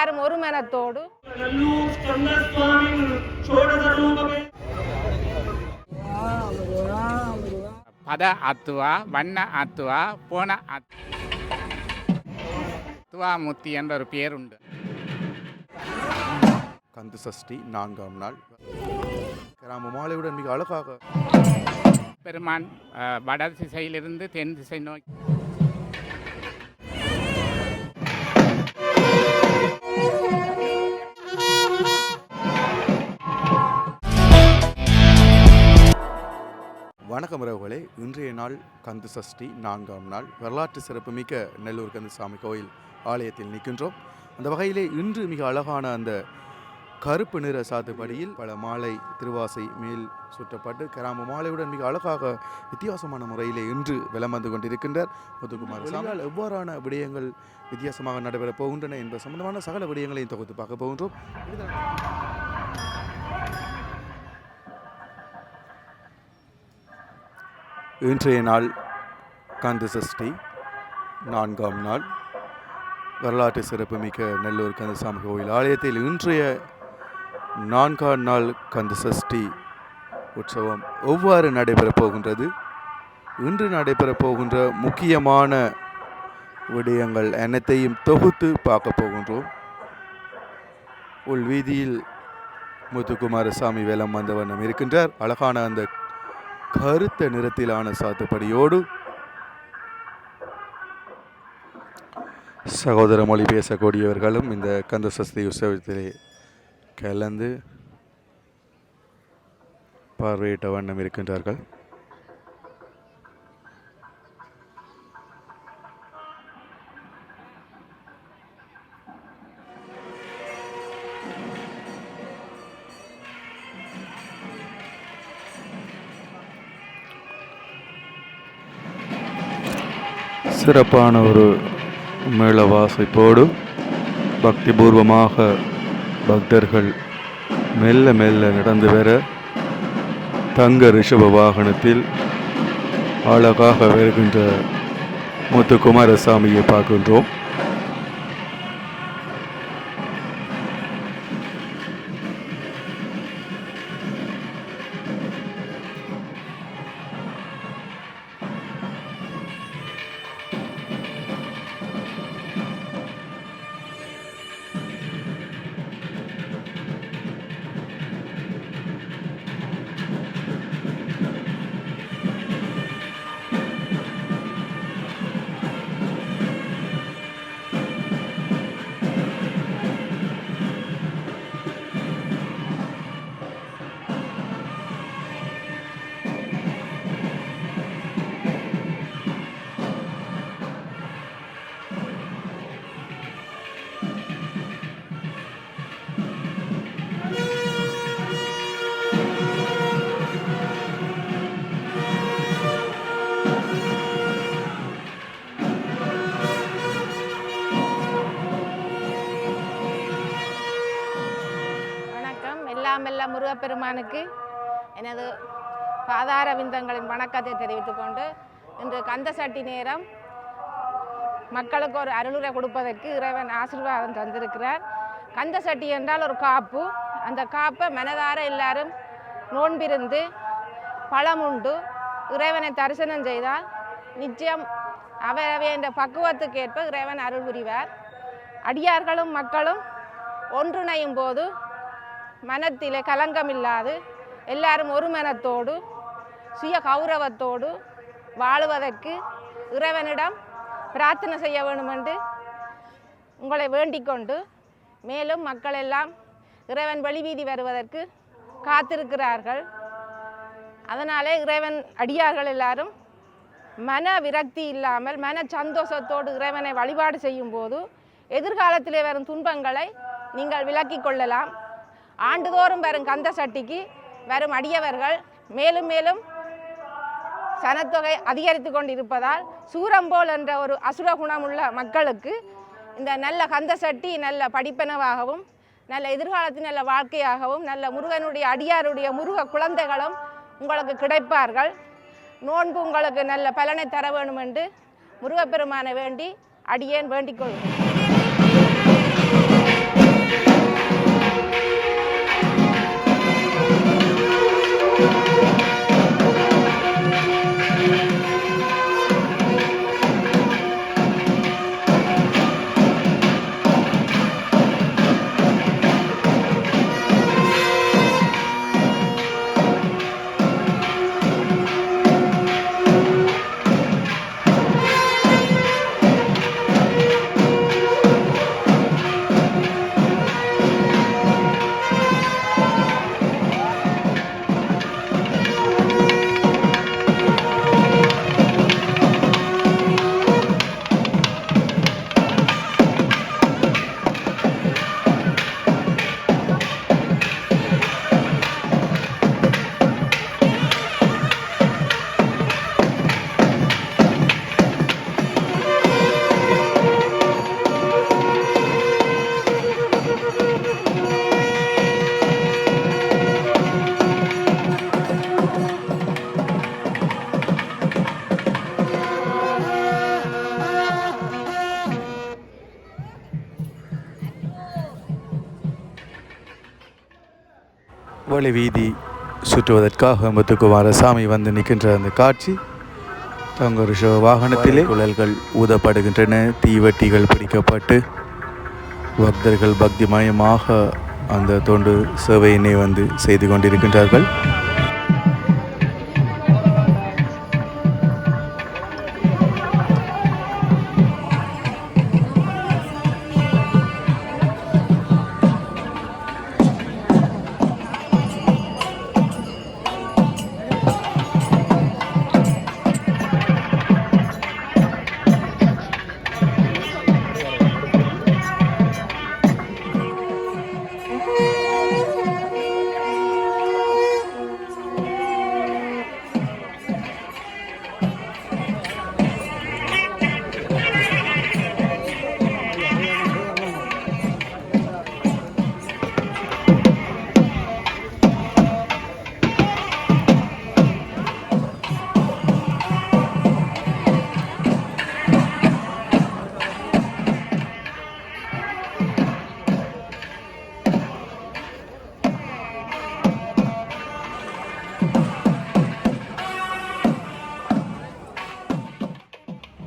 எல்லாரும் ஒரு மனத்தோடு பத அத்துவா வண்ண அத்துவா போன அத்துவா முத்தி என்ற ஒரு பேர் உண்டு. கந்த சஷ்டி 4ஆம் நாள் கிராம மாலையுடன் மிக அழகாக பெருமான் வட திசையிலிருந்து தென் திசை நோக்கி வணக்கம் உறவுகளே, இன்றைய நாள் கந்த சஷ்டி 4ஆம் நாள் வரலாற்று சிறப்புமிக்க நெல்லூர் கந்தசாமி கோயில் ஆலயத்தில் நிற்கின்றோம். அந்த வகையிலே இன்று மிக அழகான அந்த கருப்பு நிற சாத்துப்படியில் பல மாலை திருவாசை மேல் சுற்றப்பட்டு கிராம மாலையுடன் மிக அழகாக வித்தியாசமான முறையிலே இன்று விளம் வந்து கொண்டிருக்கின்றார் முத்துக்குமார் சாமி. எவ்வாறான விடயங்கள் வித்தியாசமாக நடைபெறப் போகின்றன என்பது சம்பந்தமான சகல விடயங்களையும் தொகுத்து பார்க்க போகின்றோம். இன்றைய நாள் கந்த சஷ்டி 4ஆம் நாள் வரலாற்று சிறப்புமிக்க நெல்லூர் கந்தசாமி கோயில் ஆலயத்தில் இன்றைய 4ஆம் நாள் கந்த சஷ்டி உற்சவம் எவ்வாறு நடைபெறப் போகின்றது, இன்று நடைபெறப் போகின்ற முக்கியமான விடயங்கள் அனைத்தையும் தொகுத்து பார்க்க போகின்றோம். உள் வீதியில் முத்துக்குமாரசாமி வேலம் வந்த வண்ணம் இருக்கின்றார். அழகான அந்த கருத்த நிறத்திலான சாத்துப்படியோடு சகோதர மொழி பேசக்கூடியவர்களும் இந்த கந்த சஷ்டி உற்சவத்திலே கலந்து பார்வையிட்ட வண்ணம் இருக்கின்றார்கள். சிறப்பான ஒரு மேள வாசிப்போடு பக்திபூர்வமாக பக்தர்கள் மெல்ல மெல்ல நடந்து வர தங்க ரிஷப வாகனத்தில் அழகாக வருகின்ற முத்துக்குமாரசாமியை பார்க்கின்றோம். எல்லாம் முருகப்பெருமானுக்கு எனது பாதார விந்தங்களின் வணக்கத்தை தெரிவித்துக் கொண்டு இன்று கந்த சஷ்டி நேரம் மக்களுக்கு ஒரு அருளுரை கொடுப்பதற்கு இறைவன் ஆசீர்வாதம் தந்திருக்கிறார். கந்த சஷ்டி என்றால் ஒரு காப்பு. அந்த காப்பை மனதார எல்லாரும் நோன்பிருந்து பழமுண்டு இறைவனை தரிசனம் செய்தால் நிச்சயம் அவை என்ற பக்குவத்துக்கு ஏற்ப இறைவன் அருள் புரிவார். அடியார்களும் மக்களும் ஒன்றிணையும் போது மனத்திலே கலங்கமில்லாது எல்லாரும் ஒரு மனத்தோடு சுய கௌரவத்தோடு வாழுவதற்கு இறைவனிடம் பிரார்த்தனை செய்ய வேண்டும் என்று உங்களை வேண்டிக் கொண்டு, மேலும் மக்கள் எல்லாம் இறைவன் வழிவீதி வருவதற்கு காத்திருக்கிறார்கள். அதனாலே இறைவன் அடியார்கள் எல்லாரும் மன விரக்தி இல்லாமல் மன சந்தோஷத்தோடு இறைவனை வழிபாடு செய்யும் போது எதிர்காலத்திலே வரும் துன்பங்களை நீங்கள் விலக்கி கொள்ளலாம். ஆண்டுதோறும் வரும் கந்த சஷ்டிக்கு வரும் அடியவர்கள் மேலும் மேலும் சனத்தொகை அதிகரித்து கொண்டிருப்பதால் சூரம்போல் என்ற ஒரு அசுர குணமுள்ள மக்களுக்கு இந்த நல்ல கந்த சஷ்டி நல்ல படிப்பனவாகவும் நல்ல எதிர்காலத்தின் நல்ல வாழ்க்கையாகவும் நல்ல முருகனுடைய அடியாருடைய முருக குழந்தைகளும் உங்களுக்கு கிடைப்பார்கள். நோன்பு உங்களுக்கு நல்ல பலனை தர வேண்டும் என்று முருகப்பெருமானை வேண்டி அடியேன் வேண்டிக் கொள்கிறேன். வழி வீதி சுற்றுவதற்காக முத்துக்குமாரசாமி வந்து நிற்கின்ற அந்த காட்சி. தங்க வாகனத்திலே குழல்கள் ஊதப்படுகின்றன, தீவட்டிகள் பிடிக்கப்பட்டு பக்தர்கள் பக்திமயமாக அந்த தொண்டு சேவையினை வந்து செய்து கொண்டிருக்கின்றார்கள்.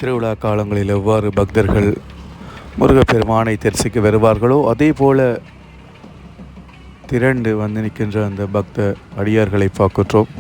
திருவிழா காலங்களில் எவ்வாறு பக்தர்கள் முருகப்பெருமானை தரிசிக்க வருவார்களோ அதே போல திரண்டு வந்து நிற்கின்ற அந்த பக்த அடியார்களை பார்க்கின்றோம்.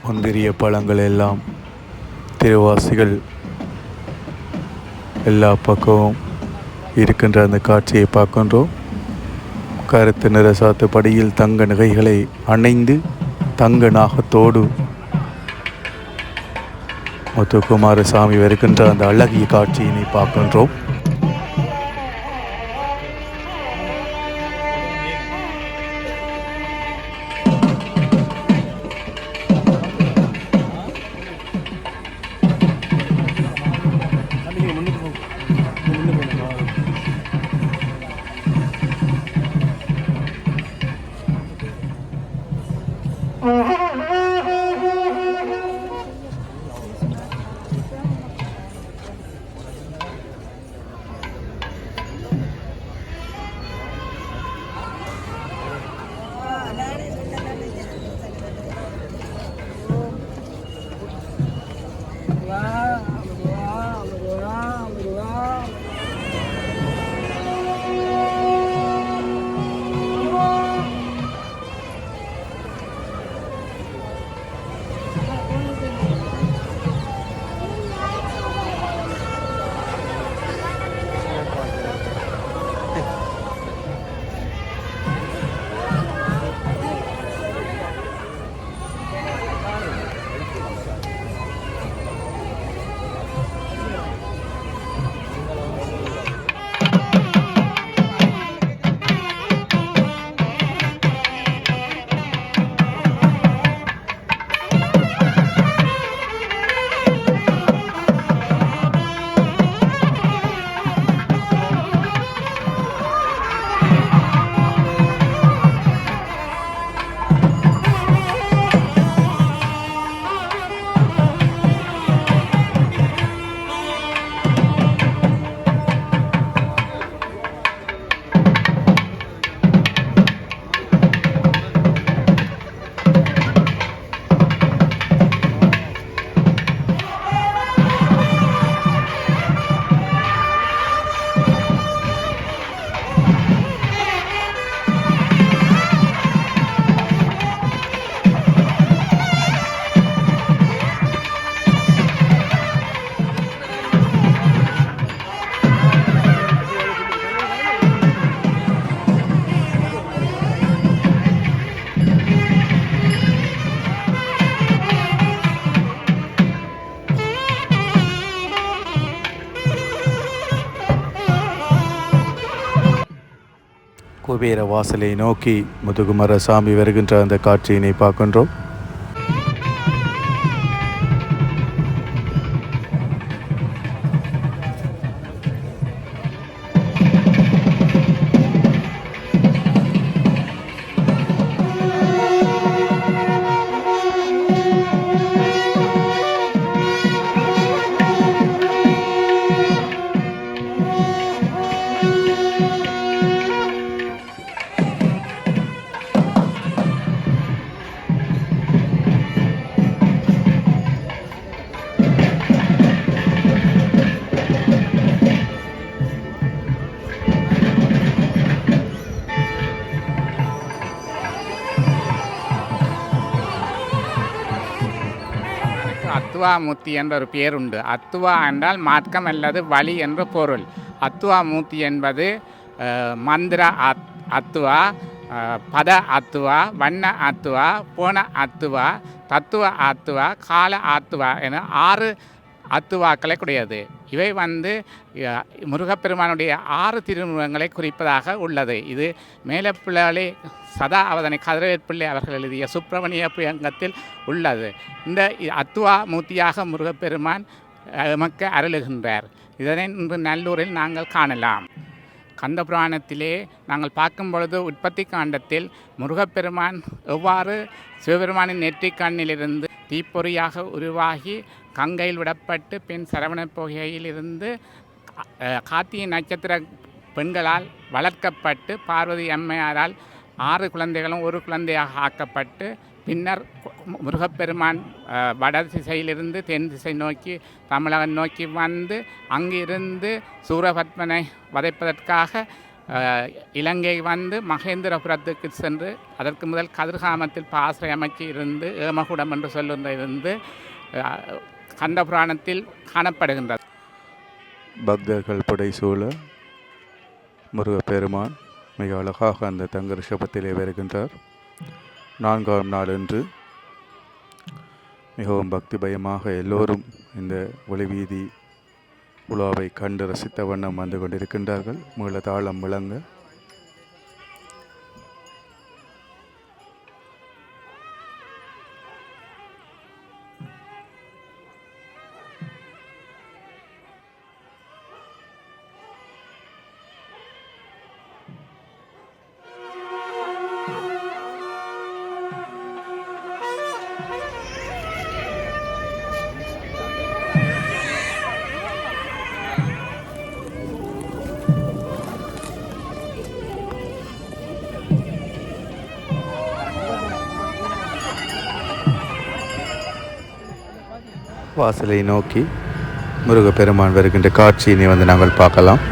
முந்திரிய பழங்கள் எல்லாம் திருவாசிகள் எல்லா பக்கமும் இருக்கின்ற அந்த காட்சியை பார்க்கின்றோம். கருத்து நிற சாத்துப்படியில் தங்க நகைகளை அணைந்து தங்க நாகத்தோடு முத்துக்குமாரசாமி வருகின்ற அந்த அழகிய காட்சியினை பார்க்கின்றோம். குபேர வாசலை நோக்கி முதுகுமரசாமி வருகின்ற அந்த காட்சியினை பார்க்கின்றோம். அத்துவா மூர்த்தி என்ற ஒரு பெயர் உண்டு. அத்துவா என்றால் மார்க்கம் அல்லது வழி என்ற பொருள். அத்துவா மூர்த்தி என்பது மந்திர அத்துவா, பத அத்துவா, வண்ண அத்துவா, போன அத்துவா, தத்துவ அத்துவா, கால அத்துவா என 6 அத்துவாக்களை கூடியது. இவை முருகப்பெருமானுடைய 6 திருமுகங்களை குறிப்பதாக உள்ளது. இது மேலப்பிள்ளை சதா அவதனை கதிரவேற்பிள்ளை அவர்கள் எழுதிய சுப்பிரமணிய புயங்கத்தில் உள்ளது. இந்த அத்துவா மூர்த்தியாக முருகப்பெருமான் எமக்கு அருளுகின்றார். இதனை இன்று நல்லூரில் நாங்கள் காணலாம். கந்த புராணத்திலே நாங்கள் பார்க்கும் பொழுது உற்பத்தி காண்டத்தில் முருகப்பெருமான் எவ்வாறு சிவபெருமானின் நெற்றிக் கண்ணிலிருந்து தீப்பொறியாக உருவாகி கங்கையில் விடப்பட்டு பின் சரவண புகையிலிருந்து கார்த்திகை நட்சத்திர பெண்களால் வளர்க்கப்பட்டு பார்வதி அம்மையாரால் 6 குழந்தைகளும் ஒரு குழந்தையாக ஆக்கப்பட்டு பின்னர் முருகப்பெருமான் வட திசையிலிருந்து தென் திசை நோக்கி தமிழகம் நோக்கி வந்து அங்கிருந்து சூரபத்மனை வதைப்பதற்காக இலங்கை வந்து மகேந்திரபுரத்துக்கு சென்று அதற்கு முதல் கதிர்காமத்தில் பாசறை அமைச்சு இருந்து ஏமகுடம் என்று சொல்லுகின்ற இருந்து கந்த புராணத்தில் காணப்படுகின்றது. பக்தர்கள் புடைசூழ முருகப்பெருமான் மிக அழகாக அந்த தங்க ரிஷபத்திலே வருகின்றார். 4ஆம் நாள் என்று மிகவும் பக்தி பயமாக எல்லோரும் இந்த ஒளிவீதி உலாவை கண்டு ரசித்த வண்ணம் வந்து கொண்டிருக்கின்றார்கள். மீள தாளம் விளங்க வாசலை நோக்கி முருகப்பெருமான் வருகின்ற காட்சியினை வந்து நாங்கள் பார்க்கலாம்.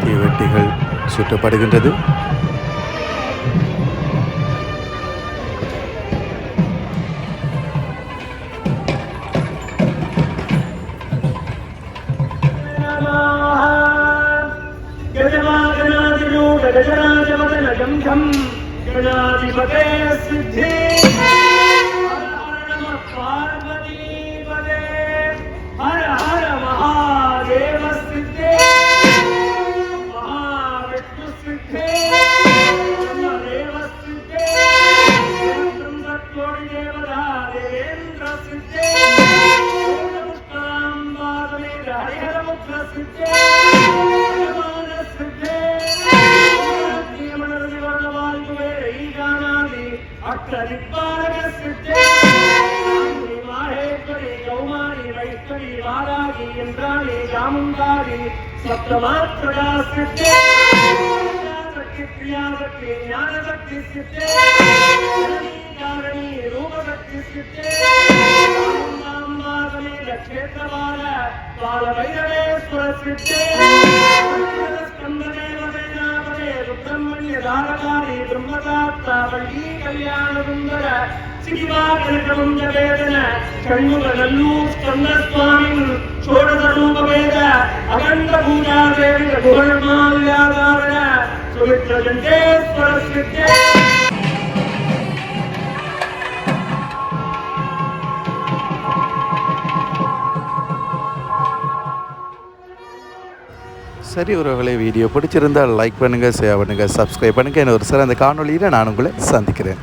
தீவெட்டிகள் சுட்டப்படுகின்றது. சரி உறவுகளே, வீடியோ பிடிச்சிருந்தால் லைக் பண்ணுங்கள், ஷேர் பண்ணுங்கள், சப்ஸ்கிரைப் பண்ணுங்கள். இன்னொரு சிறந்த காணொளியில் நான் உங்களை சந்திக்கிறேன்.